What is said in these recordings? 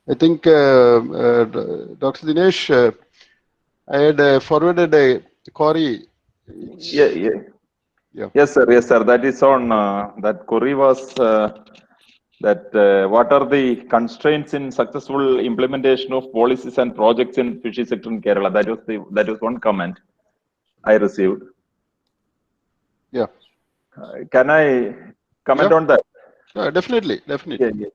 I think Dr. Dinesh, I had forwarded a query. Yeah, yeah. Yeah. Yes, sir. Yes, sir. That is on. That query was that what are the constraints in successful implementation of policies and projects in fishery sector in Kerala? That was one comment I received. Yeah. Can I comment Yeah. on that? Definitely. Yeah,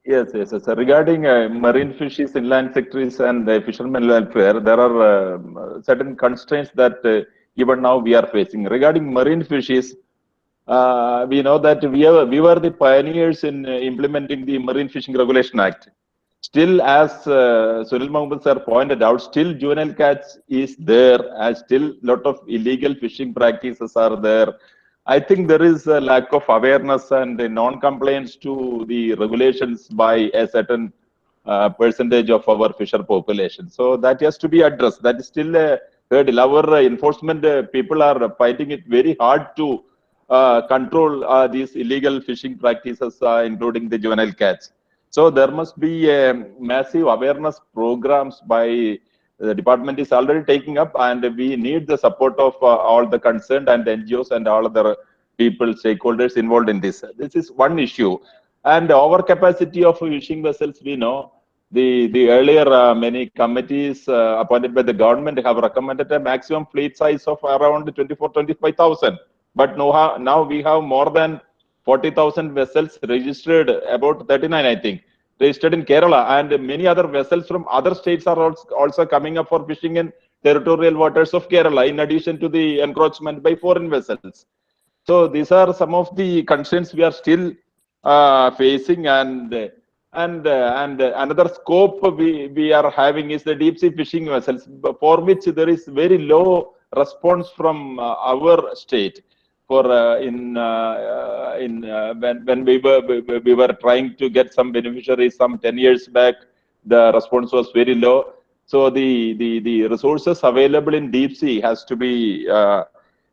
yes, yes, yes. So regarding marine fisheries, inland sectors, and fishermen welfare, there are certain constraints that even now we are facing. Regarding marine fisheries, we know that we were the pioneers in implementing the Marine Fishing Regulation Act. Still, as Sunil Mohammed sir pointed out, still juvenile catch is there, and still lot of illegal fishing practices are there. I think there is a lack of awareness and non-compliance to the regulations by a certain percentage of our fisher population. So that has to be addressed. That is still a hurdle. Our enforcement people are fighting it very hard to control these illegal fishing practices, including the juvenile catch. So there must be massive awareness programs by the department is already taking up, and we need the support of all the concerned and NGOs and all other people, stakeholders involved in this. This is one issue. And overcapacity of fishing vessels, we know the earlier many committees appointed by the government have recommended a maximum fleet size of around 24,000-25,000. But now we have more than 40,000 vessels registered, about 39, I think, registered in Kerala, and many other vessels from other states are also coming up for fishing in territorial waters of Kerala, in addition to the encroachment by foreign vessels. So these are some of the constraints we are still facing, and another scope we are having is the deep sea fishing vessels, for which there is very low response from our state. For when we were trying to get some beneficiaries some 10 years back, the response was very low. So the resources available in deep sea has to be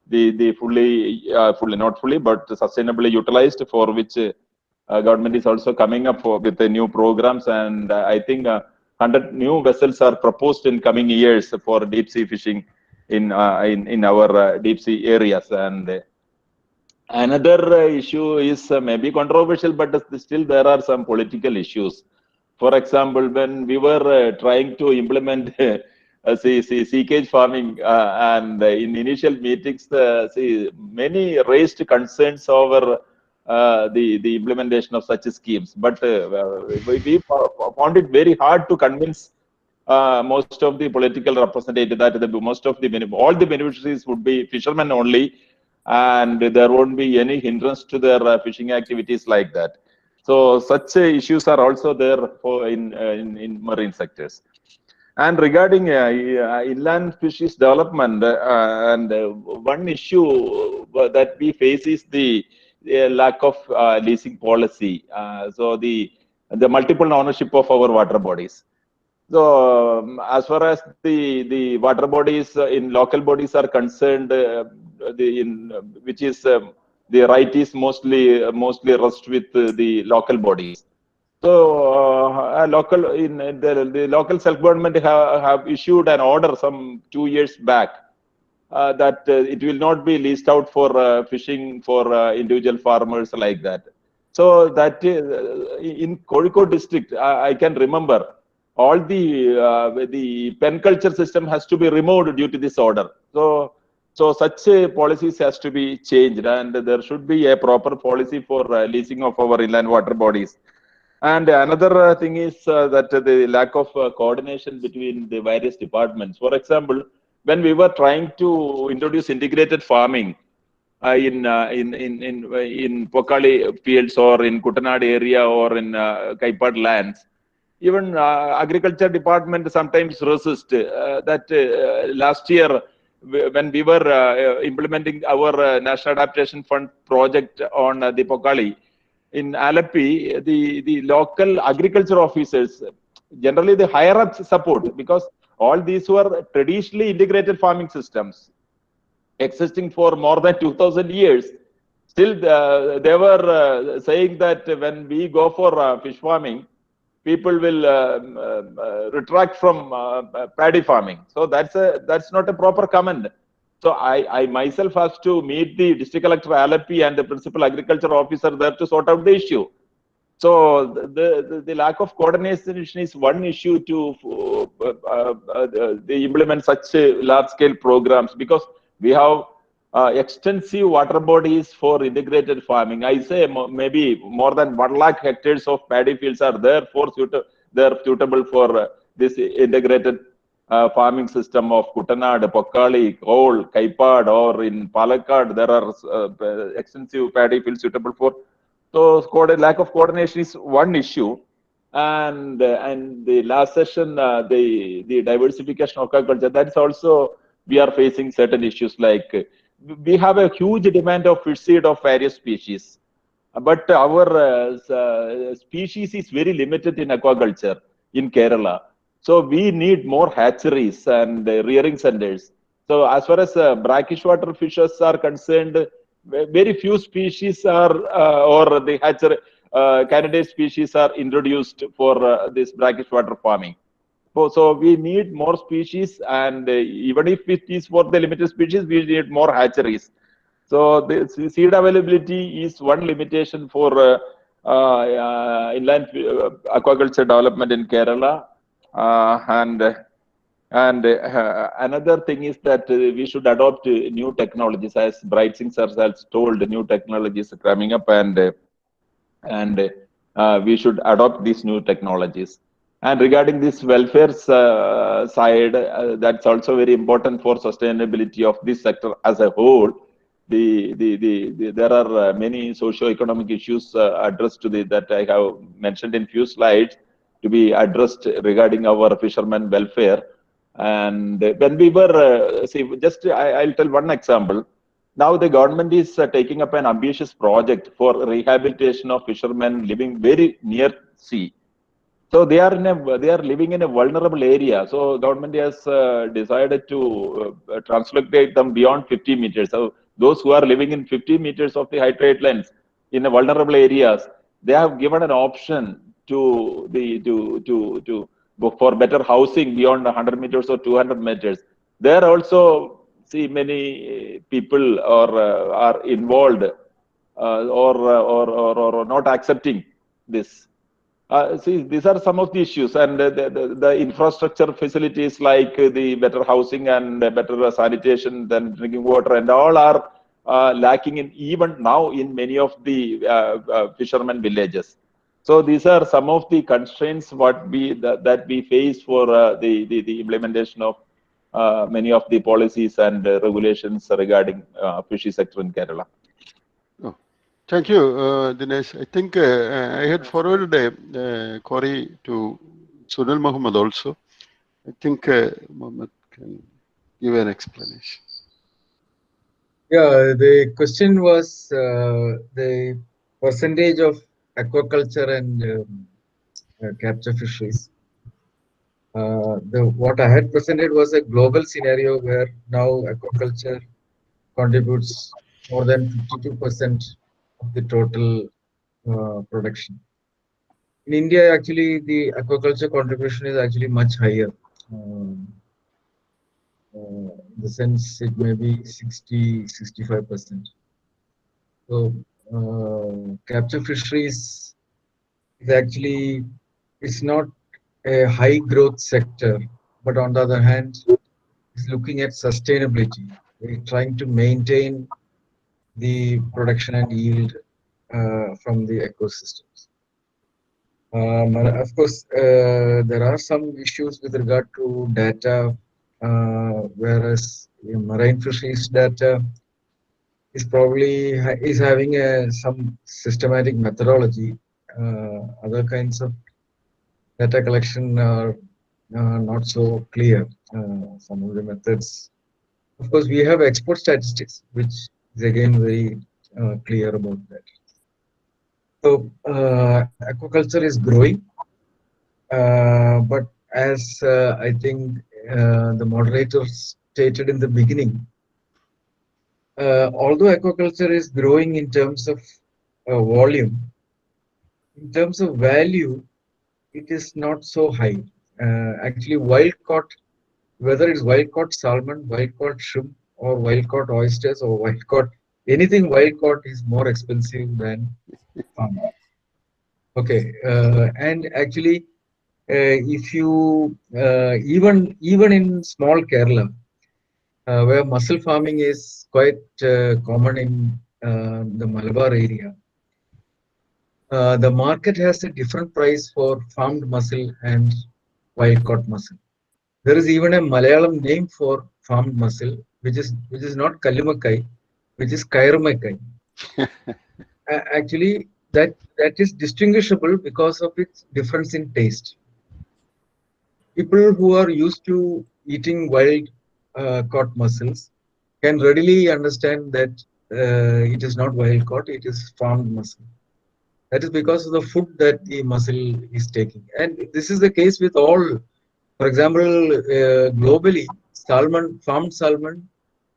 the fully not fully but sustainably utilized, for which government is also coming up with the new programs, and I think 100 new vessels are proposed in coming years for deep sea fishing in our deep sea areas. And another issue is maybe controversial, but still there are some political issues. For example, when we were trying to implement sea cage farming, and in initial meetings, many raised concerns over the implementation of such schemes. But we found it very hard to convince most of the political representatives that most of the all the beneficiaries would be fishermen only, and there won't be any hindrance to their fishing activities like that. So such issues are also there for in marine sectors. And regarding inland fisheries development, and one issue that we face is the lack of leasing policy. So the multiple ownership of our water bodies. So as far as the water bodies in local bodies are concerned, which is the right is mostly rest with the local bodies. So local in the local self government have issued an order some 2 years back that it will not be leased out for fishing for individual farmers like that. So that in Kozhikode district, I can remember all the pen culture system has to be removed due to this order. So such policies has to be changed, and there should be a proper policy for leasing of our inland water bodies. And another thing is that the lack of coordination between the various departments. For example, when we were trying to introduce integrated farming in Pokali fields or in Kutanad area or in Kaipad lands, even agriculture department sometimes resist that. Last year, when we were implementing our National Adaptation Fund project on the Pokali, in Alleppey, the local agriculture officers, generally the higher ups support, because all these were traditionally integrated farming systems existing for more than 2000 years. Still, they were saying that when we go for fish farming, people will retract from paddy farming. So that's not a proper comment. So I myself have to meet the district collector Alapi and the principal agriculture officer there to sort out the issue. So the lack of coordination is one issue to they implement such large scale programs, because we have extensive water bodies for integrated farming. I say maybe more than 1 lakh hectares of paddy fields are there they're suitable for this integrated farming system of Kuttanad, Pokkali, Kol, Kaipad, or in Palakkad. There are extensive paddy fields suitable for. So lack of coordination is one issue. And the last session, the diversification of aquaculture, that's also, we are facing certain issues, like we have a huge demand of fish seed of various species, but our species is very limited in aquaculture in Kerala. So we need more hatcheries and rearing centers. So as far as brackish water fishes are concerned, very few species are or the hatchery candidate species are introduced for this brackish water farming. So we need more species, and even if it is for the limited species, we need more hatcheries. So the seed availability is one limitation for inland aquaculture development in Kerala. And another thing is that we should adopt new technologies. As Bright Singh sir has told, new technologies are coming up, and we should adopt these new technologies. And regarding this welfare side, that's also very important for sustainability of this sector as a whole. There are many socio-economic issues addressed to that I have mentioned in few slides to be addressed regarding our fishermen welfare. And when we were, I'll tell one example. Now the government is taking up an ambitious project for rehabilitation of fishermen living very near sea. So they are living in a vulnerable area. So government has decided to translocate them beyond 50 meters. So those who are living in 50 meters of the high trade lines in the vulnerable areas, they have given an option to for better housing beyond 100 meters or 200 meters. There also, see, many people are involved or not accepting this. See, these are some of the issues, and the infrastructure facilities like the better housing and better sanitation, then drinking water, and all are lacking in even now in many of the fishermen villages. So these are some of the constraints that we face for the implementation of many of the policies and regulations regarding fishery sector in Kerala. Oh, thank you, Dinesh. I think I had forwarded a query to Sunil Muhammad also. I think Muhammad can give an explanation. Yeah, the question was the percentage of aquaculture and capture fisheries. What I had presented was a global scenario where now aquaculture contributes more than 52% of the total production. In India, actually, the aquaculture contribution is actually much higher. In the sense, it may be 65%. So, capture fisheries is actually, it's not a high growth sector, but on the other hand, it's looking at sustainability. We're trying to maintain the production and yield from the ecosystems. Of course, there are some issues with regard to data, whereas marine fisheries data is probably is having some systematic methodology. Other kinds of data collection are not so clear. Some of the methods. Of course, we have export statistics, which is again very clear about that. So, aquaculture is growing, but as I think the moderator stated in the beginning, although aquaculture is growing in terms of volume, in terms of value, it is not so high. Actually, wild caught, whether it's wild caught salmon, wild caught shrimp, or wild caught oysters, or wild caught anything wild caught is more expensive than farm. Okay, and actually, if you even in small Kerala, where mussel farming is quite common in the Malabar area, the market has a different price for farmed mussel and wild caught mussel. There is even a Malayalam name for farmed mussel, which is not Kalimakai, which is Kairumakai. Actually, that is distinguishable because of its difference in taste. People who are used to eating wild caught mussels can readily understand that it is not wild caught; it is farmed mussel. That is because of the food that the mussel is taking, and this is the case with all. For example, globally, farmed salmon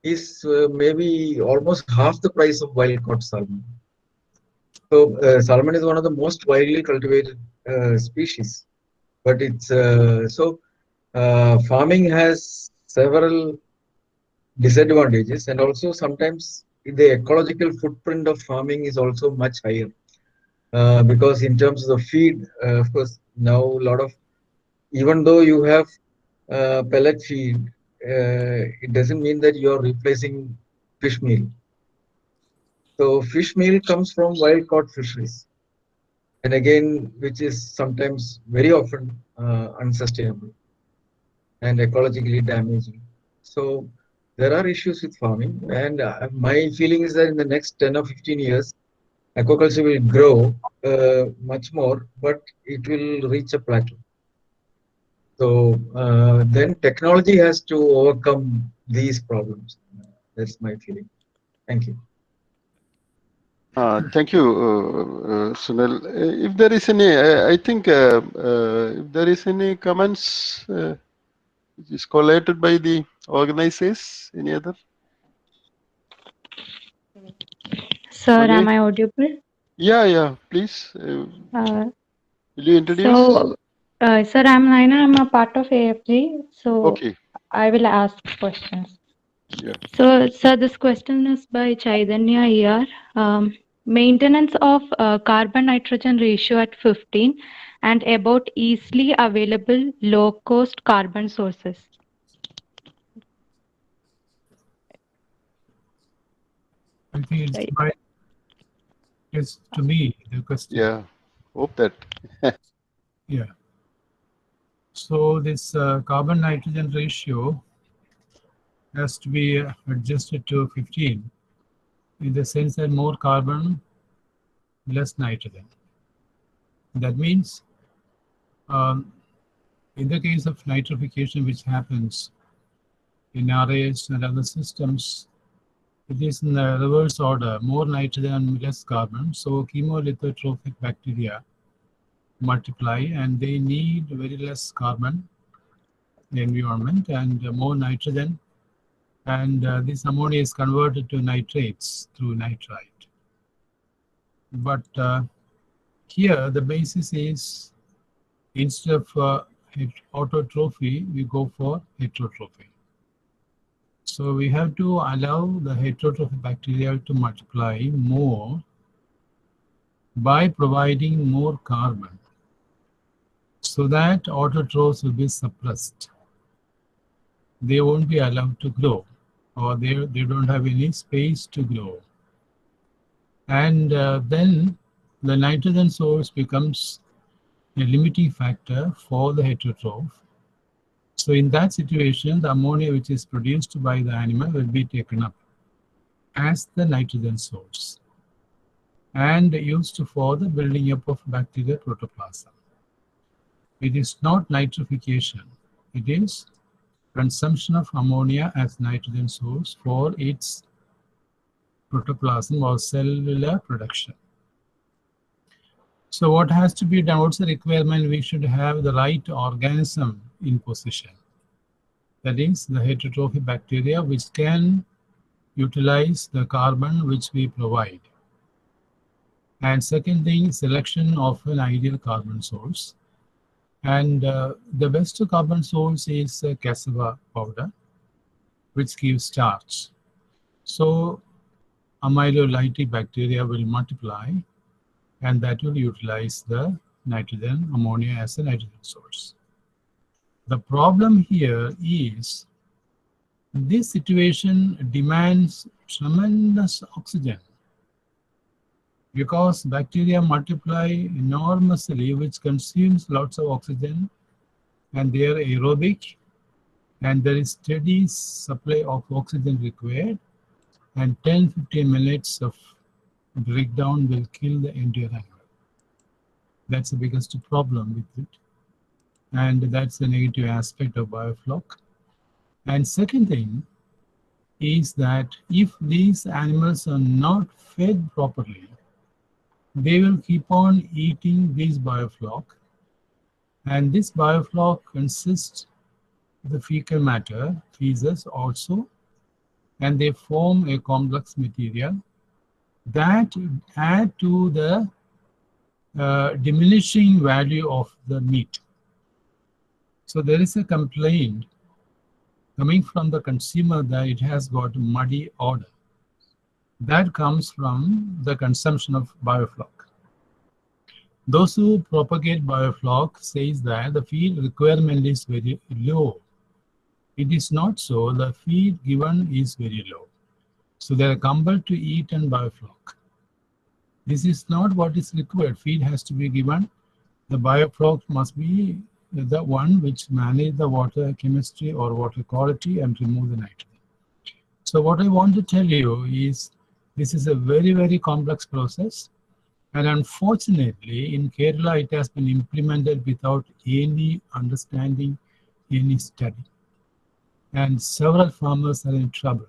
is maybe almost half the price of wild caught salmon. So, salmon is one of the most widely cultivated species, but it's farming has several disadvantages, and also sometimes the ecological footprint of farming is also much higher because in terms of the feed, of course, now a lot of, even though you have pellet feed, it doesn't mean that you're replacing fish meal. So fish meal comes from wild caught fisheries, and again, which is sometimes very often unsustainable and ecologically damaging. So there are issues with farming, and my feeling is that in the next 10 or 15 years, aquaculture will grow much more, but it will reach a plateau. So then technology has to overcome these problems. That's my feeling. Thank you. Thank you, Sunil. If there is any, I think if there is any comments which is collated by the organizers, any other? Sir, Okay. am I audible? Yeah, please. Uh, Will you introduce? so, sir, I'm Naina. I'm a part of AFG. So, Okay. I will ask questions. Yeah. So, sir, this question is by Chaitanya here. Maintenance of carbon nitrogen ratio at 15 and about easily available low cost carbon sources. I think it's Right. it's to me the question. Yeah. Hope that. Yeah. So this carbon nitrogen ratio has to be adjusted to 15 in the sense that more carbon, less nitrogen. That means in the case of nitrification, which happens in RAS and other systems, it is in the reverse order, more nitrogen, less carbon. So chemolithotrophic bacteria multiply and they need very less carbon in the environment and more nitrogen. And this ammonia is converted to nitrates through nitrite. But here the basis is instead of autotrophy, we go for heterotrophy. So we have to allow the heterotrophic bacteria to multiply more by providing more carbon so that autotrophs will be suppressed. They won't be allowed to grow, or they don't have any space to grow. And then the nitrogen source becomes a limiting factor for the heterotroph. So in that situation, the ammonia which is produced by the animal will be taken up as the nitrogen source and used for the building up of bacterial protoplasm. It is not nitrification. It is consumption of ammonia as nitrogen source for its protoplasm or cellular production. So what has to be done? What's the requirement? We should have the right organism in position. That is the heterotrophic bacteria which can utilize the carbon which we provide. And second thing, selection of an ideal carbon source. And the best carbon source is cassava powder, which gives starch. So amylolytic bacteria will multiply, and that will utilize the nitrogen, ammonia as a nitrogen source. The problem here is this situation demands tremendous oxygen because bacteria multiply enormously, which consumes lots of oxygen, and they are aerobic, and there is steady supply of oxygen required, and 10-15 minutes of breakdown will kill the entire animal. That's the biggest problem with it, and that's the negative aspect of biofloc. And second thing is that if these animals are not fed properly, they will keep on eating this biofloc, and this biofloc consists of the fecal matter, feces also, and they form a complex material that add to the diminishing value of the meat. So there is a complaint coming from the consumer that it has got muddy odor. That comes from the consumption of biofloc. Those who propagate biofloc says that the feed requirement is very low. It is not so. The feed given is very low. So they are compelled to eat on biofloc. This is not what is required. Feed has to be given. The biofloc must be the one which manages the water chemistry or water quality and remove the nitrogen. So what I want to tell you is this is a very, very complex process. And unfortunately, in Kerala, it has been implemented without any understanding, any study. And several farmers are in trouble.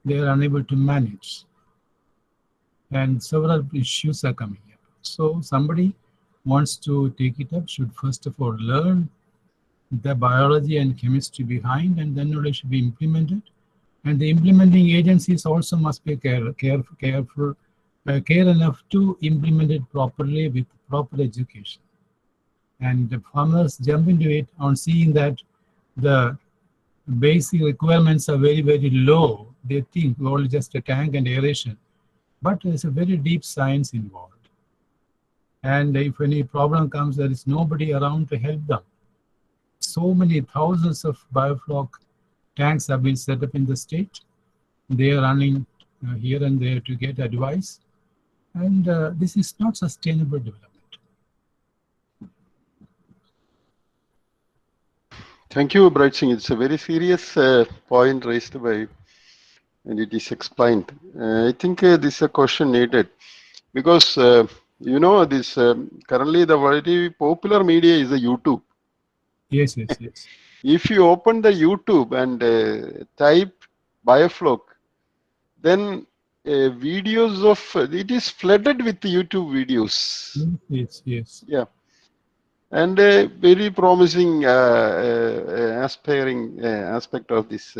They are unable to manage. And several issues are coming up. So somebody wants to take it up should first of all learn the biology and chemistry behind, and then it should be implemented. And the implementing agencies also must be careful care enough to implement it properly with proper education. And the farmers jump into it on seeing that the basic requirements are very, very low. They think only just a tank and aeration. But there's a very deep science involved. And if any problem comes, there is nobody around to help them. So many thousands of biofloc tanks have been set up in the state. They are running here and there to get advice. And this is not sustainable development. Thank you, Bright Singh. It's a very serious point raised by, and it is explained. I think this is a question needed because, you know, this currently the very popular media is the YouTube. Yes, yes, yes. If you open the YouTube and type biofloc, then videos of it is flooded with YouTube videos. Yes, yes. Yeah, and a very promising aspiring aspect of this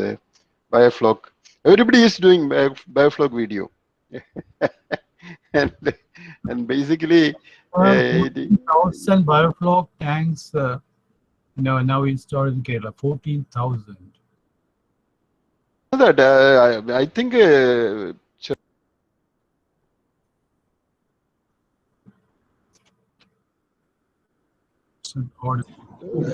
biofloc. Everybody is doing biofloc video, and basically 14,000 biofloc tanks. Now installed in Kerala. 14,000. That I think.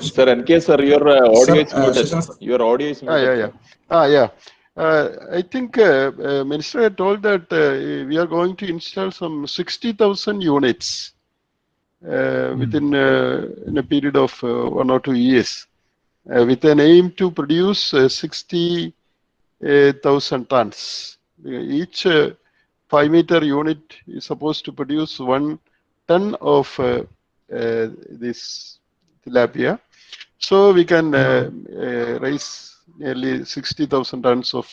Sir, NK sir, your audio is muted. Your audio is muted. Yeah. I think Minister had told that we are going to install some 60,000 units within in a period of 1 or 2 years, with an aim to produce 60,000 tons. Each 5-meter unit is supposed to produce 1 ton of this tilapia. So we can raise nearly 60,000 tons of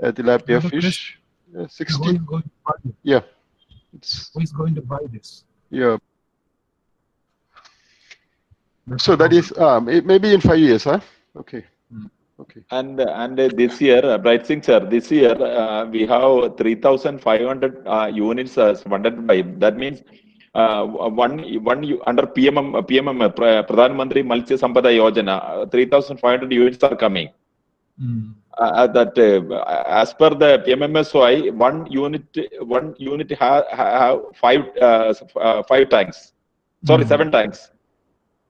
tilapia fish. 60. Yeah. Who is going to buy this? Yeah. So that is maybe in 5 years, huh? Okay. Okay. And this year, Bright Singh sir, this year we have 3,500 units funded by. That means under PMM Pradhan Mantri Matsya Sampada Yojana, 3,500 units are coming. As per the PMMSY, one unit have five tanks. Sorry, 7 tanks.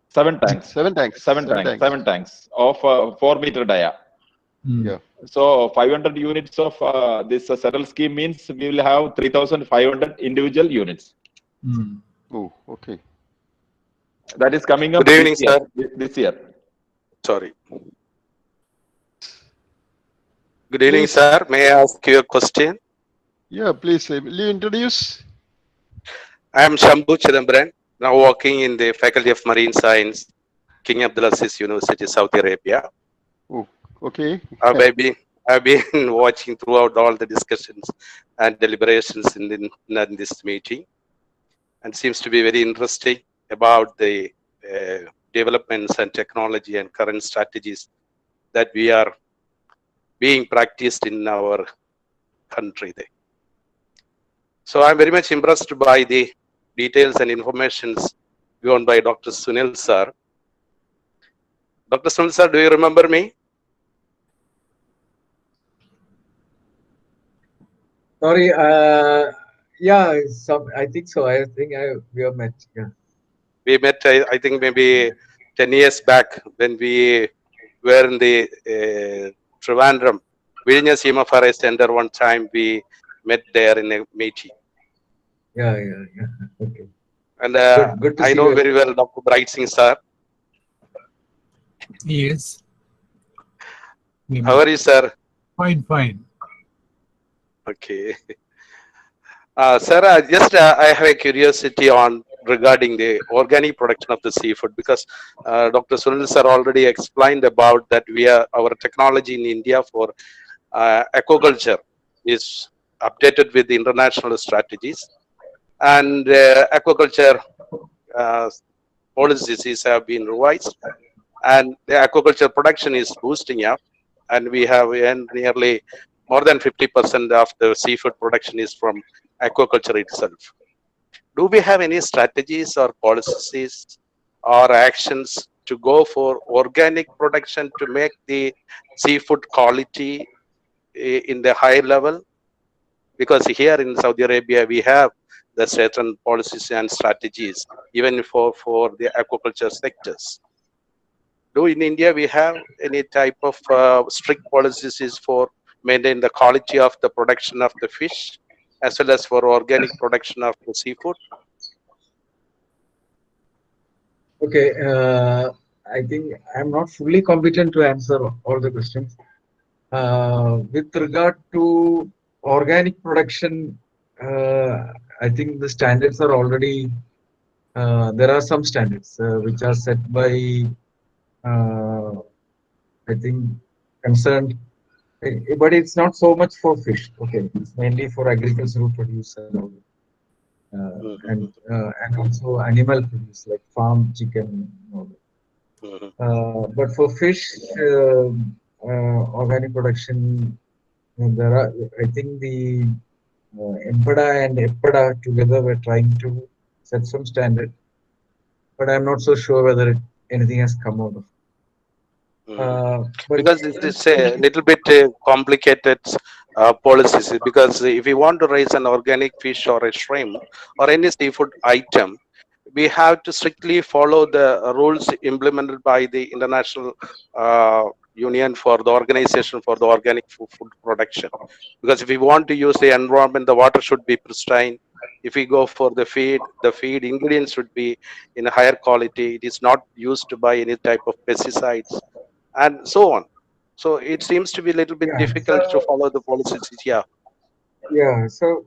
7 tanks. 7 tanks. 7 tanks of 4 meter dia. Yeah. So 500 units of this settle scheme means we will have 3,500 individual units. Oh, okay. That is coming up Good evening, this year. sir. This year. Sorry. Good evening, Please. sir. May I ask you a question? Yeah, please. Will you introduce? I am Shambhu Chidambaran, now working in the Faculty of Marine Science, King Abdulaziz University, Saudi Arabia. Oh, okay. I've been watching throughout all the discussions and deliberations in this meeting, and seems to be very interesting about the developments and technology and current strategies that we are being practiced in our country there. So I'm very much impressed by the details and informations given by Dr. Sunil sir. Dr. Sunil sir, do you remember me? Sorry, yeah, I think so. I think we have met. Yeah. We met, I think, maybe 10 years back when we were in the Trivandrum, Vinya Sima Forest Center. One time we met there in a meeting. Yeah. Okay. And good to I see know you. very well Dr. Bright Singh sir. Yes. How are you, sir? Fine. Okay. Sir, I have a curiosity regarding the organic production of the seafood, because Dr. Sunil sir already explained about that our technology in India for aquaculture is updated with the international strategies, and aquaculture policies have been revised, and the aquaculture production is boosting up, and we have nearly more than 50% of the seafood production is from aquaculture itself. Do we have any strategies or policies or actions to go for organic production to make the seafood quality in the high level? Because here in Saudi Arabia, we have the certain policies and strategies, even for the aquaculture sectors. Do in India we have any type of strict policies for maintain the quality of the production of the fish, as well as for organic production of the seafood? Okay, I think I'm not fully competent to answer all the questions. With regard to organic production, I think the standards are already, there are some standards which are set by, I think, concerned, but it's not so much for fish. Okay, it's mainly for agricultural produce and all. And also animal produce like farm chicken. But for fish, organic production, there are, I think the EMPEDA and EPEDA together were trying to set some standard, but I'm not so sure whether anything has come out of it. Because it's a little bit complicated policies, because if you want to raise an organic fish or a shrimp or any seafood item, we have to strictly follow the rules implemented by the International Union for the Organization for the Organic Food Production. Because if we want to use the environment, the water should be pristine. If we go for the feed ingredients should be in a higher quality. It is not used by any type of pesticides, and so on. So it seems to be a little bit difficult to follow the policies. Yeah. So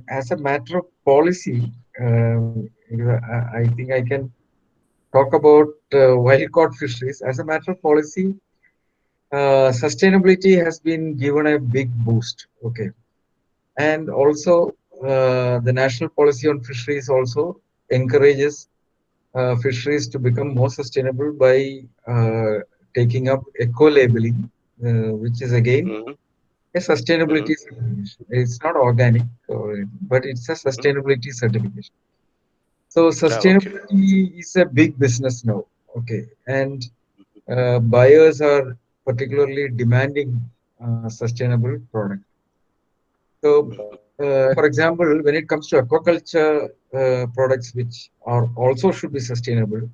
as a matter of policy, I think I can talk about wild caught fisheries. As a matter of policy, sustainability has been given a big boost. Okay, and also the national policy on fisheries also encourages fisheries to become more sustainable by taking up eco-labeling, which is again a sustainability certification. It's not organic, but it's a sustainability certification. So Yeah, okay. sustainability is a big business now. Okay, and buyers are particularly demanding sustainable product. So, for example, when it comes to aquaculture products, which are also should be sustainable,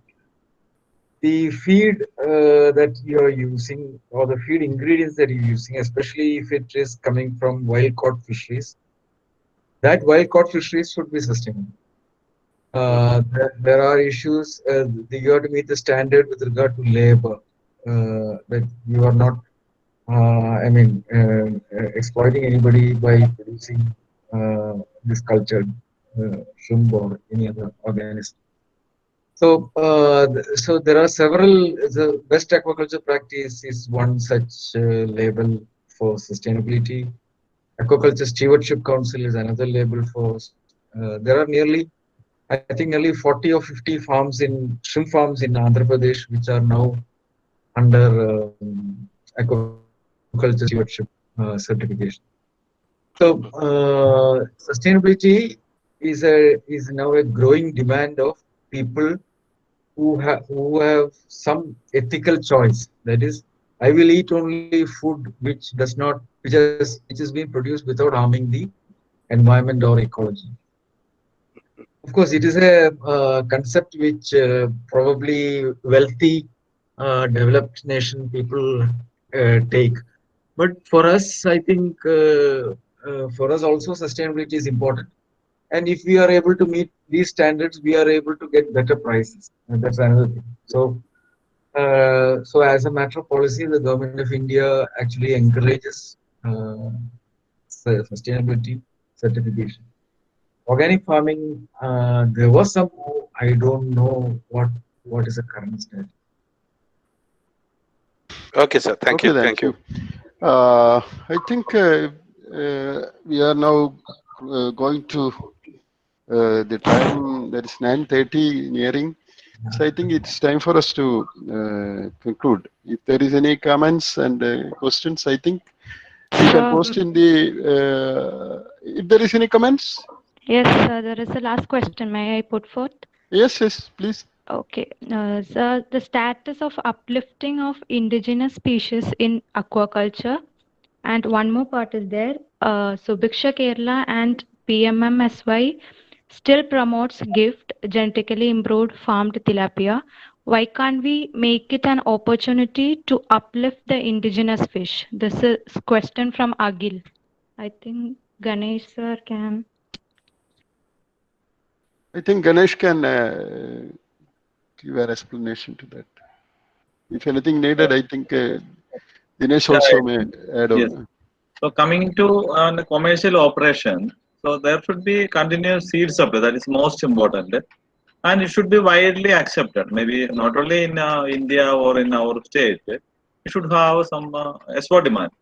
the feed that you are using or the feed ingredients that you're using, especially if it is coming from wild caught fisheries, that wild caught fisheries should be sustainable. There are issues. You have to meet the standard with regard to labor. That you are not, exploiting anybody by producing this cultured shrimp or any other organism. So there are several. The best aquaculture practice is one such label for sustainability. Aquaculture Stewardship Council is another label for. There are nearly, I think, nearly 40 or 50 farms in shrimp farms in Andhra Pradesh which are now under aquaculture stewardship certification. So sustainability is now a growing demand of people who have some ethical choice. That is, I will eat only food which does not which is being produced without harming the environment or ecology. Of course, it is a concept which probably wealthy, developed nation people take. But for us, I think for us also sustainability is important. And if we are able to meet these standards, we are able to get better prices. And that's another thing. So as a matter of policy, the government of India actually encourages sustainability certification. Organic farming, there was some, I don't know what is the current state. Okay, sir. Thank Okay, you. thank Thank you. you. I think we are now going to the time that is 9:30 nearing. So I think it's time for us to conclude. If there is any comments and questions, I think you can Sure. post in the. If there is any comments, Yes, there is a last question. May I put forth? yes, yes, please. Okay. So the status of uplifting of indigenous species in aquaculture, and one more part is there. So Bhiksha Kerala and PMMSY still promotes gift genetically improved farmed tilapia. Why can't we make it an opportunity to uplift the indigenous fish? This is question from Agil. I think Ganesh sir can. I think Ganesh can give an explanation to that. If anything needed, I think Dinesh Yeah, also may add yes. on. So coming to the commercial operation, so there should be continuous seed supply. That is most important, and it should be widely accepted. Maybe not only in India or in our state, it should have some export demand.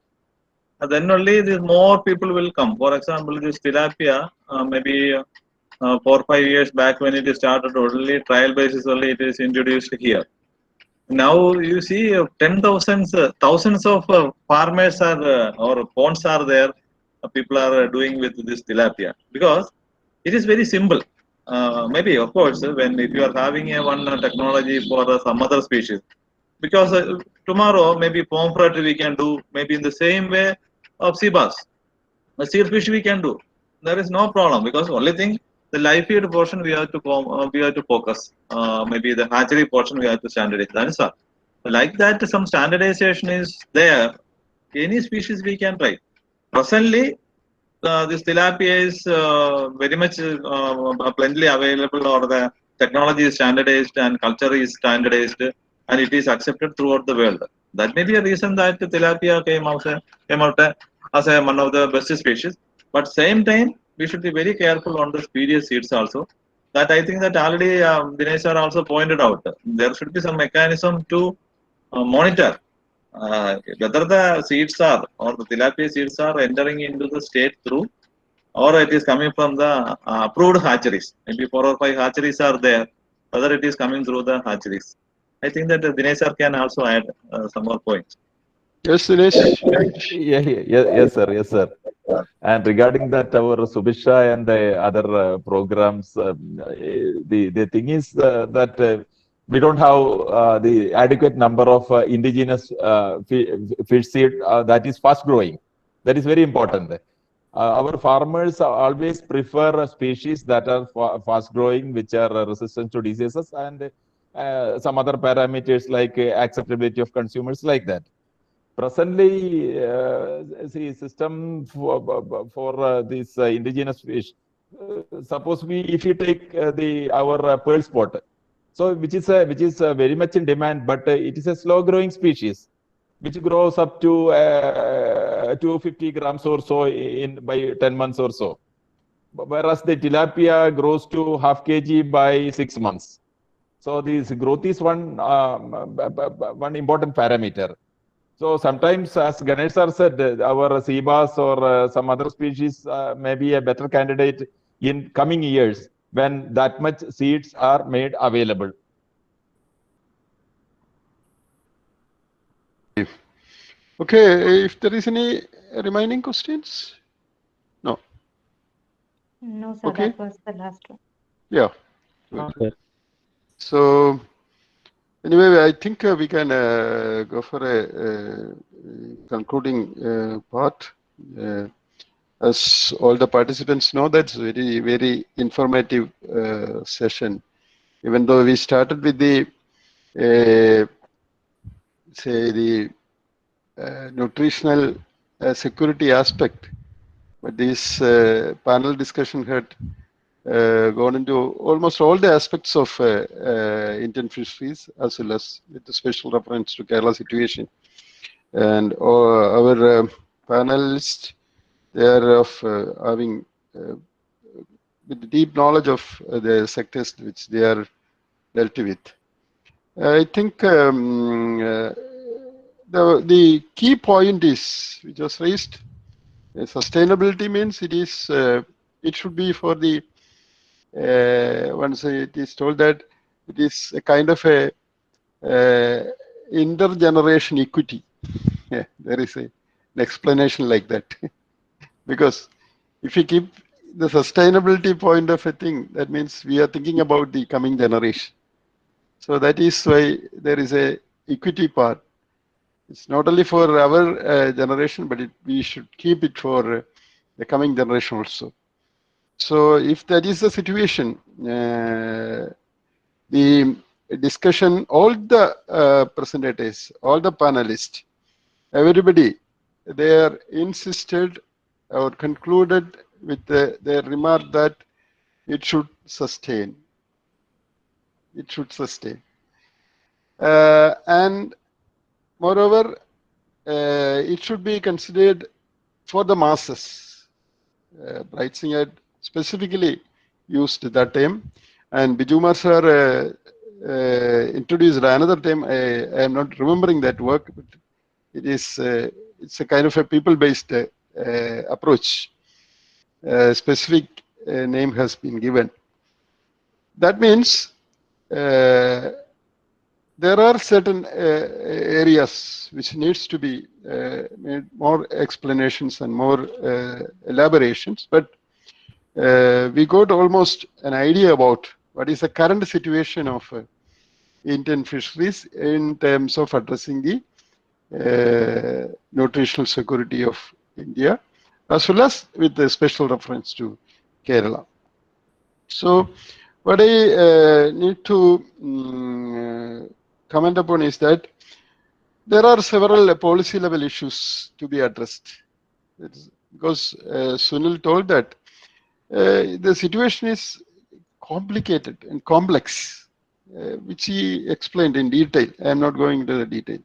And then only the more people will come. For example, this tilapia, maybe 4 or 5 years back when it is started, only trial basis only it is introduced here. Now you see thousands of farmers are or ponds are there. People are doing with this tilapia because it is very simple. Maybe of course when if you are having a one technology for some other species, because tomorrow maybe pomfret we can do maybe in the same way of sea bass. A sealfish we can do. There is no problem because only thing the live feed portion we have to focus. Maybe the hatchery portion we have to standardize. That is all. Like that, some standardization is there. Any species we can try. Presently, this tilapia is very much plenty available, or the technology is standardized and culture is standardized, and it is accepted throughout the world. That may be a reason that tilapia came out as one of the best species. But same time, we should be very careful on the spurious seeds also. That I think that already Dinesh sir also pointed out. There should be some mechanism to monitor whether the seeds are or the tilapia seeds are entering into the state through or it is coming from the approved hatcheries. Maybe 4 or 5 hatcheries are there, whether it is coming through the hatcheries. I think that Dinesh sir can also add some more points. Yes, Dinesh. Yes, sir. Yes, sir. And regarding that, our Subisha and the other programs, the thing is that we don't have the adequate number of indigenous fish seed that is fast growing. That is very important. Our farmers always prefer species that are fast growing, which are resistant to diseases, and some other parameters like acceptability of consumers, like that. Presently, the system for this indigenous fish, suppose if you take our pearl spot, so which is very much in demand, but it is a slow growing species, which grows up to 250 grams or so in by 10 months or so, whereas the tilapia grows to half kg by 6 months. So this growth is one important parameter. So sometimes, as Ganesh sir said, our sea bass or some other species may be a better candidate in coming years when that much seeds are made available. Okay, if there is any remaining questions? No. No, sir, Okay. that was the last one. Yeah. Good. So anyway, I think we can go for a concluding part. As all the participants know, that's very, very informative session. Even though we started with the say the nutritional security aspect, but this panel discussion had gone into almost all the aspects of Indian fisheries, as well as with a special reference to Kerala situation. And our panelists, they are of having with deep knowledge of the sectors which they are dealt with. I think the key point is, which was raised, sustainability means it should be for the once it is told that it is a kind of a intergeneration equity. Yeah, there is an explanation like that. Because if you keep the sustainability point of a thing, that means we are thinking about the coming generation. So that is why there is a equity part. It's not only for our generation, but we should keep it for the coming generation also. So if that is the situation, the discussion, all the presenters, all the panelists, everybody, they are insisted or concluded with their remark that it should sustain. It should sustain. And moreover, it should be considered for the masses. Bright Singh had specifically used that term, and Bijumar sir introduced another term. I am not remembering that work, but it is it's a kind of a people-based approach. Specific name has been given. That means there are certain areas which needs to be made more explanations and more elaborations, but we got almost an idea about what is the current situation of Indian fisheries in terms of addressing the nutritional security of India, as well as with the special reference to Kerala. So what I need to comment upon is that there are several policy level issues to be addressed. Because Sunil told that the situation is complicated and complex, which he explained in detail. I am not going into the detail.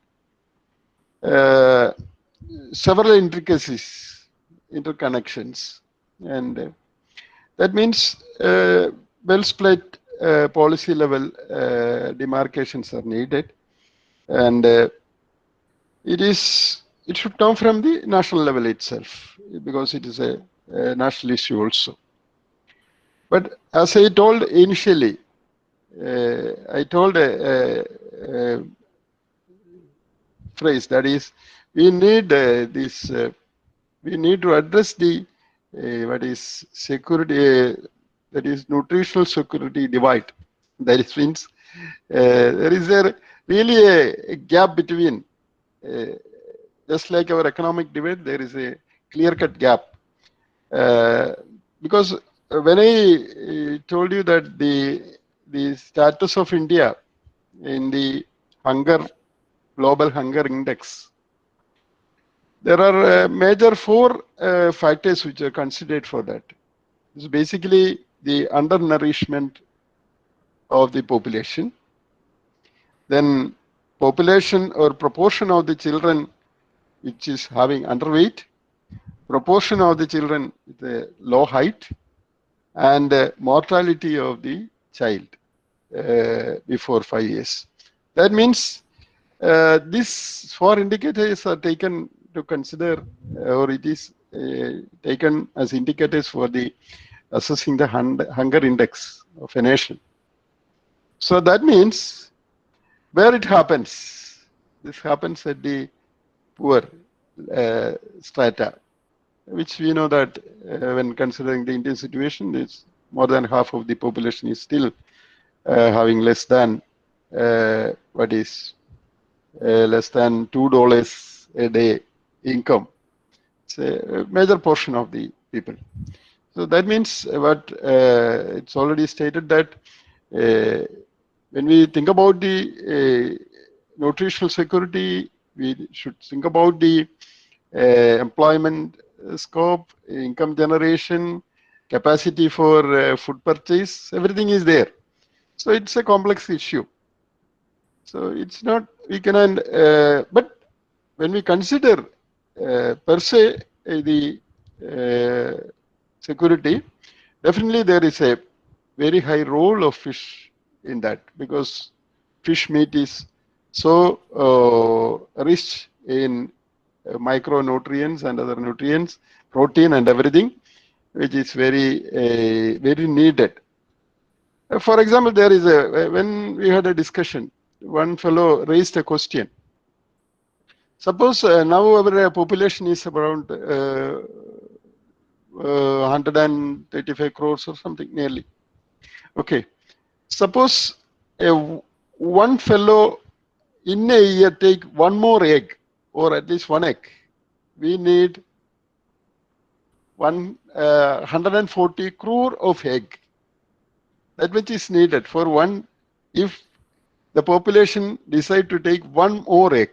Several intricacies, interconnections, and that means well split policy level demarcations are needed, and it should come from the national level itself, because it is a national issue also. But as I told initially, I told a phrase that is, we need this. We need to address the what is security, that is nutritional security divide. That is means there is really a gap between, just like our economic divide, there is a clear-cut gap. Because when I told you that the status of India in the global hunger index, there are major four factors which are considered for that. It's basically the undernourishment of the population, then population or proportion of the children which is having underweight, proportion of the children with a low height, and mortality of the child before 5 years. That means these four indicators are taken to consider, or it is taken as indicators for the assessing the hunger index of a nation. So that means where it happens, this happens at the poor strata, which we know that when considering the Indian situation, it's more than half of the population is still having less than less than $2 a day income. It's a major portion of the people. So that means what it's already stated that when we think about the nutritional security, we should think about the employment scope, income generation, capacity for food purchase, everything is there. So it's a complex issue. So it's not, we cannot, but when we consider per se the security, definitely there is a very high role of fish in that, because fish meat is so rich in micronutrients and other nutrients, protein and everything, which is very needed. For example, there is when we had a discussion, one fellow raised a question. Suppose now our population is around 135 crores or something nearly. Okay. Suppose one fellow in a year take one more egg, or at least one egg. We need 140 crore of egg. That which is needed for one, if the population decide to take one more egg.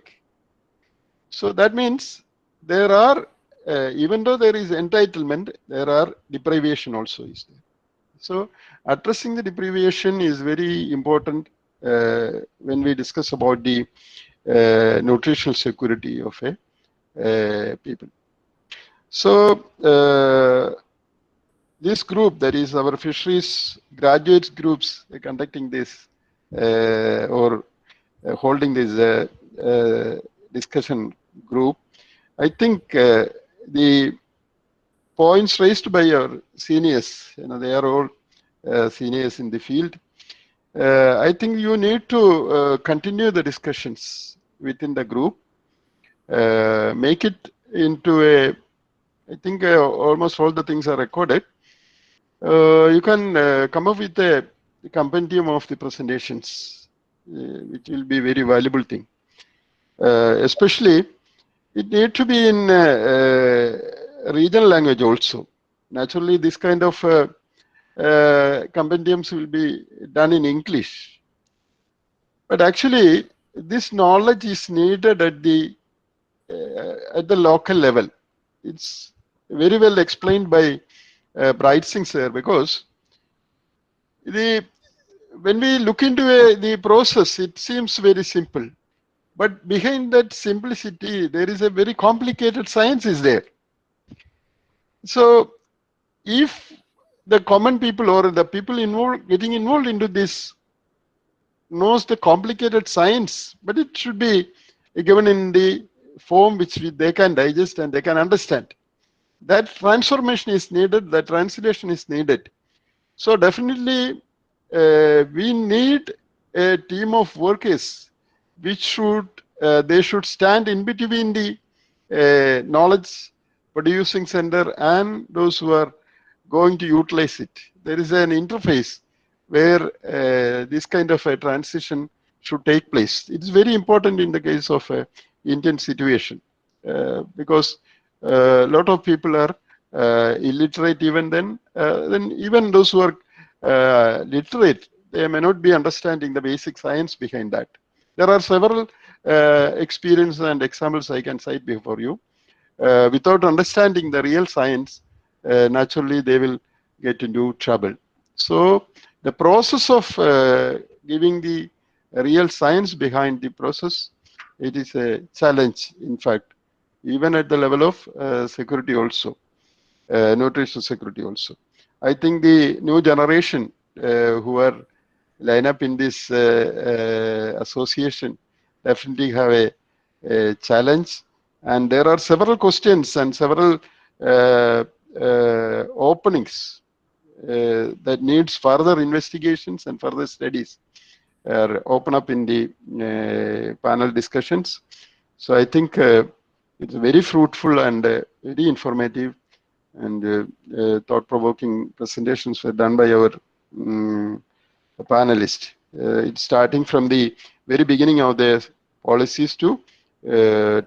So that means there are, even though there is entitlement, there are deprivation also is there. So addressing the deprivation is very important when we discuss about the nutritional security of a people. So this group, that is our fisheries graduates groups, conducting this or holding this discussion group, I think the points raised by your seniors, they are all seniors in the field. I think you need to continue the discussions within the group, make it into a, I think almost all the things are recorded. You can come up with a compendium of the presentations, which will be a very valuable thing. Especially, it need to be in regional language also. Naturally, this kind of compendiums will be done in English. But actually, this knowledge is needed at the local level. It's very well explained by Bright Singh sir, because when we look into the process, it seems very simple. But behind that simplicity, there is a very complicated science is there. So if the common people or the people getting involved into this knows the complicated science, but it should be given in the form which they can digest and they can understand. That transformation is needed, that translation is needed. So definitely we need a team of workers which should, they should stand in between the a knowledge producing center and those who are going to utilize it. There is an interface where this kind of a transition should take place. It's very important in the case of a Indian situation because a lot of people are illiterate even then. Then even those who are literate, they may not be understanding the basic science behind that. There are several experiences and examples I can cite before you. Without understanding the real science, naturally they will get into trouble. So the process of giving the real science behind the process, it is a challenge, in fact, even at the level of security also, nutrition security also. I think the new generation who are line up in this association definitely have a challenge, and there are several questions and several openings that needs further investigations and further studies are open up in the panel discussions. So I think it's very fruitful and very informative and thought-provoking presentations were done by our panelists. It's starting from the very beginning of the policies to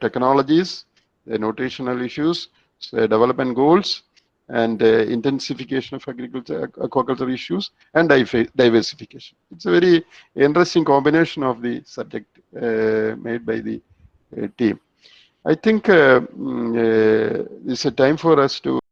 technologies, the nutritional issues, development goals, and intensification of agriculture, aquaculture issues, and diversification. It's a very interesting combination of the subject made by the team. I think it's a time for us to